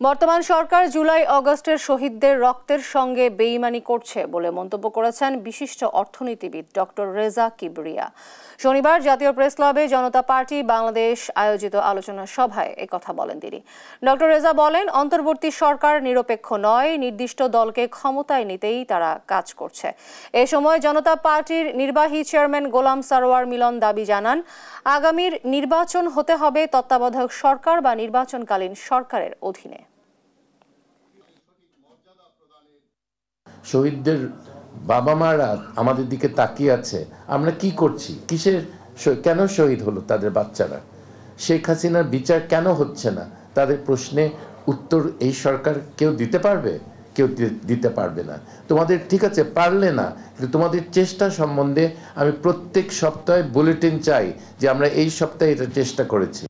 বর্তমান সরকার জুলাই আগস্টের শহীদদের রক্তের সঙ্গে বেইমানি করছে বলে মন্তব্য করেছেন বিশিষ্ট অর্থনীতিবিদ ডক্টর রেজা কিবরিয়া। শনিবার জাতীয় প্রেস ক্লাবে জনতা পার্টি বাংলাদেশ আয়োজিত আলোচনা সভায় একথা বলেন তিনি। ডক্টর রেজা বলেন, অন্তর্বর্তী সরকার নিরপেক্ষ নয়, নির্দিষ্ট দলকে ক্ষমতায় নিতেই তারা কাজ করছে। এ সময় জনতা পার্টির নির্বাহী চেয়ারম্যান গোলাম সারোয়ার মিলন দাবি জানান, আগামীর নির্বাচন হতে হবে তত্ত্বাবধায়ক সরকার বা নির্বাচনকালীন সরকারের অধীনে। শহীদদের বাবা মারা আমাদের দিকে তাকিয়ে আছে, আমরা কি করছি, কেন শহীদ হলো তাদের বাচ্চারা, শেখ হাসিনার বিচার কেন হচ্ছে না, তাদের প্রশ্নে উত্তর এই সরকার কেউ দিতে পারবে? কেউ দিতে পারবে না। তোমাদের ঠিক আছে পারলে না, কিন্তু তোমাদের চেষ্টা সম্বন্ধে আমি প্রত্যেক সপ্তাহে বুলেটিন চাই যে আমরা এই সপ্তাহে এটা চেষ্টা করেছি।